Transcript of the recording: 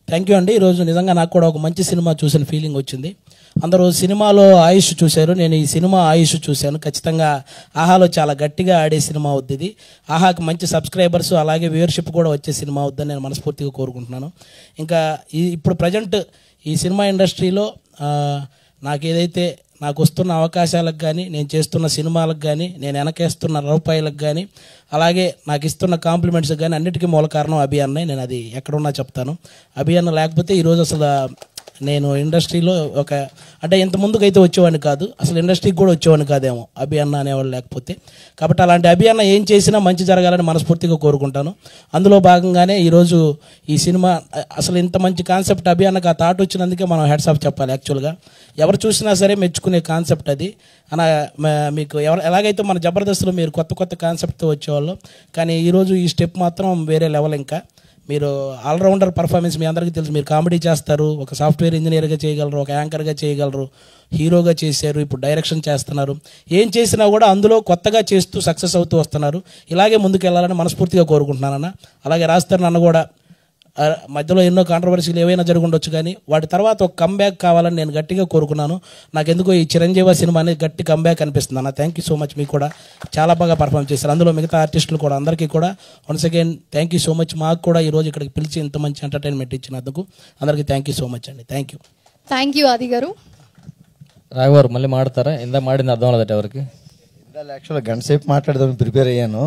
Thank you అండి. ఈరోజు నిజంగా నాకు కూడా ఒక మంచి సినిమా చూసిన ఫీలింగ్ వచ్చింది. అందరూ సినిమాలో ఆయుష్ చూశారు, నేను ఈ సినిమా ఆయుష్ చూశాను. ఖచ్చితంగా ఆహాలో చాలా గట్టిగా ఆడే సినిమా అవుద్ది ఇది. ఆహాకి మంచి సబ్స్క్రైబర్స్ అలాగే వ్యూవర్షిప్ కూడా వచ్చే సినిమా అవుద్దని నేను మనస్ఫూర్తిగా కోరుకుంటున్నాను. ఇంకా ఇప్పుడు ప్రజెంట్ ఈ సినిమా ఇండస్ట్రీలో నాకు వస్తున్న అవకాశాలకు కానీ, నేను చేస్తున్న సినిమాలకు కానీ, నేను వెనకేస్తున్న రూపాయలకు కానీ, అలాగే నాకు ఇస్తున్న కాంప్లిమెంట్స్కి కానీ అన్నిటికీ మూల కారణం అభి అన్నయ్య. నేను అది ఎక్కడున్నా చెప్తాను. అభి అన్న లేకపోతే ఈరోజు అసలు నేను ఇండస్ట్రీలో అంటే ఇంత ముందుకైతే వచ్చేవాడిని కాదు, అసలు ఇండస్ట్రీకి కూడా వచ్చేవాడిని కాదేమో అభి అన్న అనేవాళ్ళు లేకపోతే. కాబట్టి అలాంటి అభి అన్న ఏం చేసినా మంచి జరగాలని మనస్ఫూర్తిగా కోరుకుంటాను. అందులో భాగంగానే ఈరోజు ఈ సినిమా అసలు ఇంత మంచి కాన్సెప్ట్ అభి అన్నకు ఆ థాట్ వచ్చినందుకే మనం హెడ్స్ ఆఫ్ చెప్పాలి. యాక్చువల్గా ఎవరు చూసినా సరే మెచ్చుకునే కాన్సెప్ట్ అది. మీకు ఎలాగైతే మన జబర్దస్త్లో మీరు కొత్త కొత్త కాన్సెప్ట్తో వచ్చేవాళ్ళు, కానీ ఈరోజు ఈ స్టెప్ మాత్రం వేరే లెవెల్. ఇంకా మీరు ఆల్రౌండర్ పర్ఫార్మెన్స్ మీ అందరికీ తెలుసు. మీరు కామెడీ చేస్తారు, ఒక సాఫ్ట్వేర్ ఇంజనీర్గా చేయగలరు, ఒక యాంకర్గా చేయగలరు, హీరోగా చేశారు, ఇప్పుడు డైరెక్షన్ చేస్తున్నారు. ఏం చేసినా కూడా అందులో కొత్తగా చేస్తూ సక్సెస్ అవుతూ వస్తున్నారు. ఇలాగే ముందుకు వెళ్ళాలని మనస్ఫూర్తిగా కోరుకుంటున్నానన్న. అలాగే రాస్తారు నన్ను కూడా మధ్యలో ఎన్నో కాంట్రవర్సీలు ఏవైనా జరుగుండొచ్చు, కానీ వాటి తర్వాత ఒక కంబ్యాక్ కావాలని నేను గట్టిగా కోరుకున్నాను. నాకెందుకో ఈ చిరంజీవి సినిమా అనేది గట్టి కంబ్యాక్ అనిపిస్తుంది అన్న. Thank you so much. మీకు కూడా చాలా బాగా పర్ఫామ్ చేశారు, అందులో మిగతా ఆర్టిస్టులు కూడా. అందరికీ కూడా once again thank you so much. మాకు కూడా ఈరోజు ఇక్కడికి పిలిచి ఇంత మంచి ఎంటర్టైన్మెంట్ ఇచ్చినందుకు అందరికీ థ్యాంక్ యూ సో మచ్ అండి. Thank you. థ్యాంక్ యూ ఆది గారు. రాఘవారు మళ్ళీ మాడతారా? ఇందా మాడింది అర్థం అవ్వలేదట ఎవరికి. యాక్చువల్గా గంట సేపు మాట్లాడదామని ప్రిపేర్ అయ్యాను.